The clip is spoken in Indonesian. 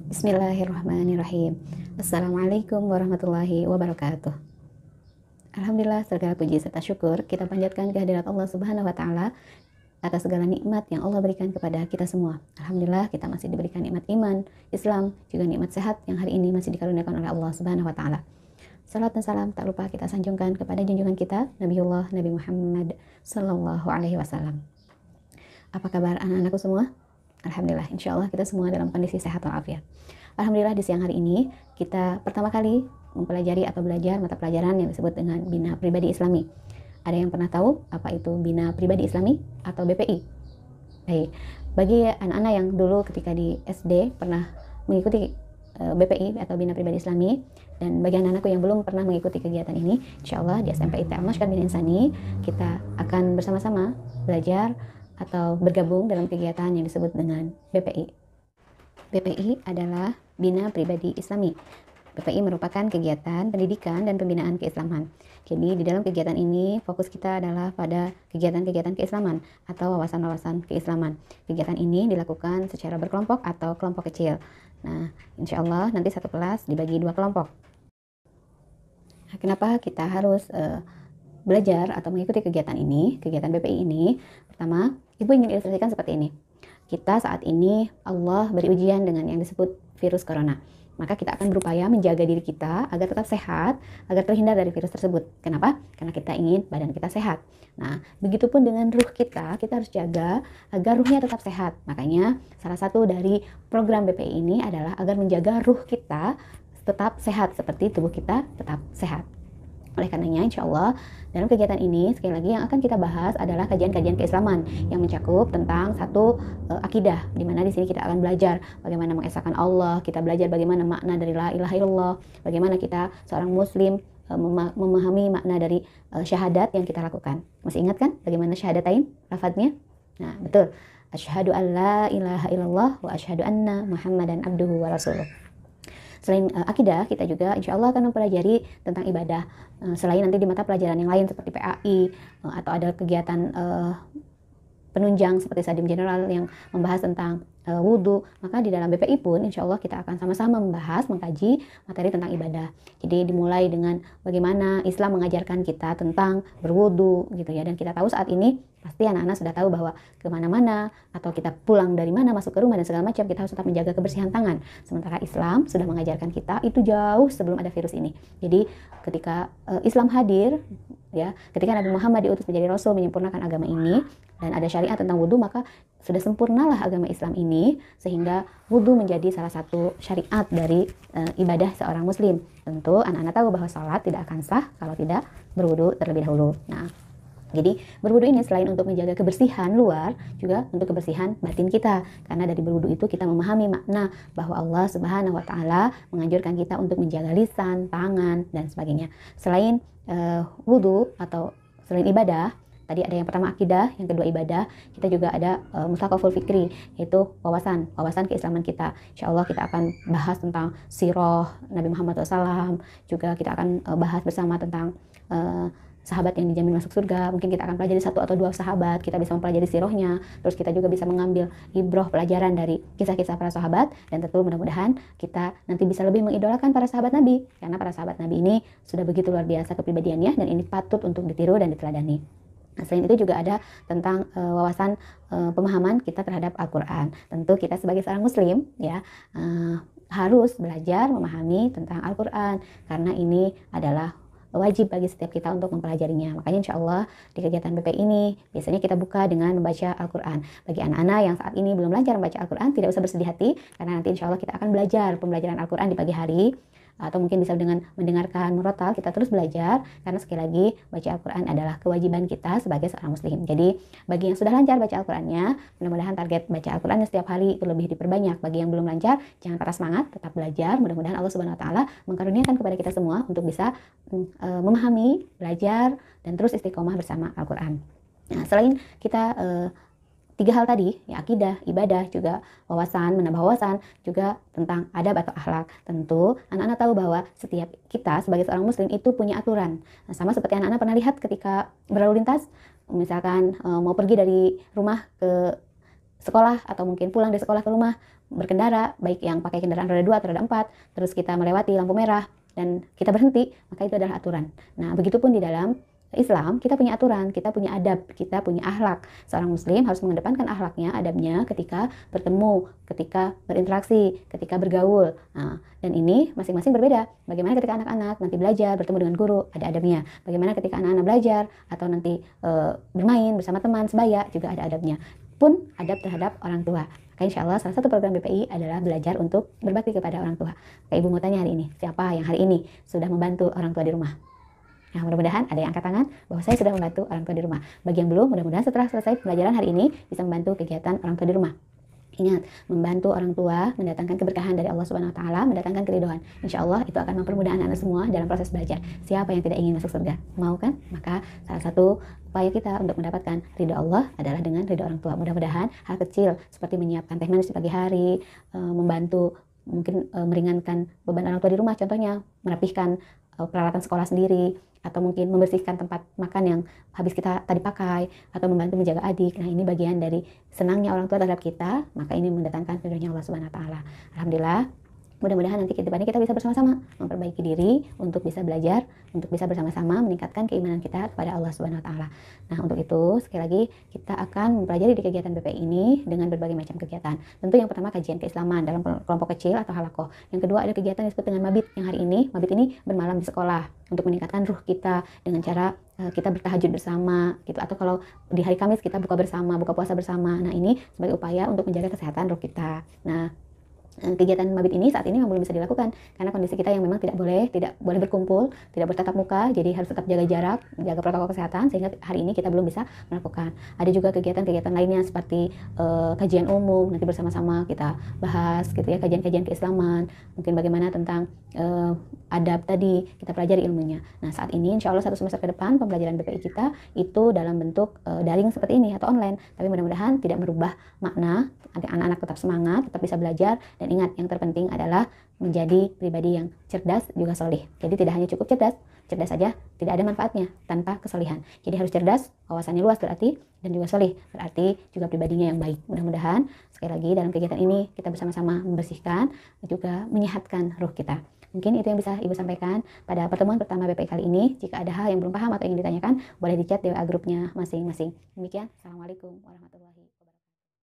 Bismillahirrahmanirrahim. Assalamualaikum warahmatullahi wabarakatuh. Alhamdulillah, segala puji serta syukur kita panjatkan kehadirat Allah Subhanahu wa taala atas segala nikmat yang Allah berikan kepada kita semua. Alhamdulillah, kita masih diberikan nikmat iman, Islam, juga nikmat sehat yang hari ini masih dikaruniakan oleh Allah Subhanahu wa taala. Salat dan salam tak lupa kita sanjungkan kepada junjungan kita Nabiullah Nabi Muhammad sallallahu alaihi wasallam. Apa kabar anak-anakku semua? Alhamdulillah, insya Allah kita semua dalam kondisi sehat walafiat. Alhamdulillah, di siang hari ini kita pertama kali mempelajari atau belajar mata pelajaran yang disebut dengan Bina Pribadi Islami. Ada yang pernah tahu apa itu Bina Pribadi Islami atau BPI? Baik, bagi anak-anak yang dulu ketika di SD pernah mengikuti BPI atau Bina Pribadi Islami, dan bagi anak-anakku yang belum pernah mengikuti kegiatan ini, insya Allah di SMP ITE Al-Nashkan bin Insani kita akan bersama-sama belajar atau bergabung dalam kegiatan yang disebut dengan BPI. BPI adalah Bina Pribadi Islami. BPI merupakan kegiatan pendidikan dan pembinaan keislaman. Jadi di dalam kegiatan ini fokus kita adalah pada kegiatan-kegiatan keislaman atau wawasan-wawasan keislaman. Kegiatan ini dilakukan secara berkelompok atau kelompok kecil. Nah, insya Allah nanti satu kelas dibagi 2 kelompok. Nah, kenapa kita harus belajar atau mengikuti kegiatan ini, kegiatan BPI ini? Pertama, Ibu ingin ilustrasikan seperti ini. Kita saat ini Allah beri ujian dengan yang disebut virus corona. Maka kita akan berupaya menjaga diri kita agar tetap sehat, agar terhindar dari virus tersebut. Kenapa? Karena kita ingin badan kita sehat. Nah, begitupun dengan ruh kita harus jaga agar ruhnya tetap sehat. Makanya salah satu dari program BPI ini adalah agar menjaga ruh kita tetap sehat seperti tubuh kita tetap sehat. Oleh karenanya, insya Allah dalam kegiatan ini sekali lagi yang akan kita bahas adalah kajian-kajian keislaman yang mencakup tentang satu akidah, di mana di sini kita akan belajar bagaimana mengesahkan Allah, kita belajar bagaimana makna dari la ilaha illallah, bagaimana kita seorang muslim memahami makna dari syahadat yang kita lakukan. Masih ingat kan bagaimana syahadatain lafadznya? Nah, betul. Asyhadu an la ilaha illallah wa asyhadu anna Muhammadan abduhu wa rasuluh. Selain akidah, kita juga insya Allah akan mempelajari tentang ibadah. Selain nanti di mata pelajaran yang lain seperti PAI atau ada kegiatan penunjang seperti Sadim General yang membahas tentang wudhu, maka di dalam BPI pun insya Allah kita akan sama-sama membahas, mengkaji materi tentang ibadah. Jadi dimulai dengan bagaimana Islam mengajarkan kita tentang berwudhu gitu ya, dan kita tahu saat ini pasti anak-anak sudah tahu bahwa kemana-mana atau kita pulang dari mana masuk ke rumah dan segala macam kita harus tetap menjaga kebersihan tangan. Sementara Islam sudah mengajarkan kita itu jauh sebelum ada virus ini. Jadi ketika Islam hadir ya, ketika Nabi Muhammad diutus menjadi Rasul menyempurnakan agama ini dan ada syariat tentang wudhu, maka sudah sempurnalah agama Islam ini sehingga wudhu menjadi salah satu syariat dari ibadah seorang muslim. Tentu anak-anak tahu bahwa sholat tidak akan sah kalau tidak berwudhu terlebih dahulu. Nah, jadi berwudu ini selain untuk menjaga kebersihan luar, juga untuk kebersihan batin kita. Karena dari berwudu itu kita memahami makna bahwa Allah Subhanahu wa taala menganjurkan kita untuk menjaga lisan, tangan, dan sebagainya. Selain wudu atau selain ibadah, tadi ada yang pertama akidah, yang kedua ibadah, kita juga ada mustaqaful fikri, yaitu wawasan keislaman kita. Insya Allah kita akan bahas tentang sirah Nabi Muhammad SAW, juga kita akan bahas bersama tentang sahabat yang dijamin masuk surga. Mungkin kita akan pelajari 1 atau 2 sahabat, kita bisa mempelajari sirahnya, terus kita juga bisa mengambil ibroh pelajaran dari kisah-kisah para sahabat, dan tentu mudah-mudahan kita nanti bisa lebih mengidolakan para sahabat Nabi, karena para sahabat Nabi ini sudah begitu luar biasa kepribadiannya dan ini patut untuk ditiru dan diteladani. Nah, selain itu juga ada tentang wawasan pemahaman kita terhadap Al-Quran. Tentu kita sebagai seorang muslim ya harus belajar memahami tentang Al-Quran, karena ini adalah wajib bagi setiap kita untuk mempelajarinya. Makanya insya Allah di kegiatan BPI ini biasanya kita buka dengan membaca Al-Quran. Bagi anak-anak yang saat ini belum lancar membaca Al-Quran, tidak usah bersedih hati, karena nanti insya Allah kita akan belajar pembelajaran Al-Quran di pagi hari, atau mungkin bisa dengan mendengarkan murotal. Kita terus belajar, karena sekali lagi baca Al-Quran adalah kewajiban kita sebagai seorang muslim. Jadi bagi yang sudah lancar baca Al-Qurannya, mudah-mudahan target baca Al-Qurannya setiap hari itu lebih diperbanyak. Bagi yang belum lancar, jangan patah semangat, tetap belajar. Mudah-mudahan Allah Subhanahu wa taala mengkaruniakan kepada kita semua untuk bisa memahami, belajar, dan terus istiqomah bersama Al-Quran. Nah, selain kita tiga hal tadi, ya akidah, ibadah, juga wawasan, menambah wawasan, juga tentang adab atau akhlak. Tentu anak-anak tahu bahwa setiap kita sebagai seorang muslim itu punya aturan. Nah, sama seperti anak-anak pernah lihat ketika berlalu lintas, misalkan mau pergi dari rumah ke sekolah atau mungkin pulang dari sekolah ke rumah berkendara, baik yang pakai kendaraan roda 2 atau roda 4, terus kita melewati lampu merah dan kita berhenti, maka itu adalah aturan. Nah, begitupun di dalam Islam, kita punya aturan, kita punya adab, kita punya akhlak. Seorang muslim harus mengedepankan akhlaknya, adabnya ketika bertemu, ketika berinteraksi, ketika bergaul. Nah, dan ini masing-masing berbeda. Bagaimana ketika anak-anak nanti belajar, bertemu dengan guru, ada adabnya. Bagaimana ketika anak-anak belajar atau nanti bermain bersama teman sebaya, juga ada adabnya. Pun adab terhadap orang tua. Maka insya Allah salah satu program BPI adalah belajar untuk berbakti kepada orang tua. Kayak Ibu mau tanya hari ini, siapa yang hari ini sudah membantu orang tua di rumah? Nah, mudah-mudahan ada yang angkat tangan bahwa saya sudah membantu orang tua di rumah. Bagi yang belum, mudah-mudahan setelah selesai pembelajaran hari ini bisa membantu kegiatan orang tua di rumah. Ingat, membantu orang tua mendatangkan keberkahan dari Allah Subhanahu wa taala, mendatangkan keridhaan. Insya Allah itu akan mempermudah anak-anak semua dalam proses belajar. Siapa yang tidak ingin masuk surga? Mau kan? Maka salah satu upaya kita untuk mendapatkan ridha Allah adalah dengan ridha orang tua. Mudah-mudahan hal kecil seperti menyiapkan teh manis di pagi hari, membantu mungkin meringankan beban orang tua di rumah, contohnya merapihkan peralatan sekolah sendiri, atau mungkin membersihkan tempat makan yang habis kita tadi pakai, atau membantu menjaga adik. Nah, ini bagian dari senangnya orang tua terhadap kita, maka ini mendatangkan ridhonya Allah Subhanahu wa taala. Alhamdulillah. Mudah-mudahan nanti ke depannya kita bisa bersama-sama memperbaiki diri untuk bisa belajar, untuk bisa bersama-sama meningkatkan keimanan kita kepada Allah Subhanahu wa taala. Nah, untuk itu sekali lagi kita akan mempelajari di kegiatan BPI ini dengan berbagai macam kegiatan. Tentu yang pertama kajian keislaman dalam kelompok kecil atau halakoh. Yang kedua ada kegiatan yang disebut dengan mabit, yang hari ini mabit ini bermalam di sekolah untuk meningkatkan ruh kita dengan cara kita bertahajud bersama gitu, atau kalau di hari Kamis kita buka bersama, buka puasa bersama. Nah, ini sebagai upaya untuk menjaga kesehatan ruh kita. Nah, kegiatan mabit ini saat ini belum bisa dilakukan karena kondisi kita yang memang tidak boleh berkumpul, tidak bertatap muka, jadi harus tetap jaga jarak, jaga protokol kesehatan, sehingga hari ini kita belum bisa melakukan. Ada juga kegiatan-kegiatan lainnya seperti kajian umum, nanti bersama-sama kita bahas gitu ya, kajian-kajian keislaman, mungkin bagaimana tentang adab tadi, kita pelajari ilmunya. Nah, saat ini insya Allah 1 semester ke depan pembelajaran BPI kita itu dalam bentuk daring seperti ini atau online, tapi mudah-mudahan tidak merubah makna, anak-anak tetap semangat, tetap bisa belajar. Dan ingat, yang terpenting adalah menjadi pribadi yang cerdas juga solih. Jadi tidak hanya cukup cerdas saja tidak ada manfaatnya tanpa kesolihan. Jadi harus cerdas, wawasannya luas berarti, dan juga solih berarti juga pribadinya yang baik. Mudah-mudahan sekali lagi dalam kegiatan ini kita bersama-sama membersihkan juga menyehatkan ruh kita. Mungkin itu yang bisa Ibu sampaikan pada pertemuan pertama BPI kali ini. Jika ada hal yang belum paham atau ingin ditanyakan, boleh di chat di WA grupnya masing-masing. Demikian, Assalamualaikum warahmatullahi wabarakatuh.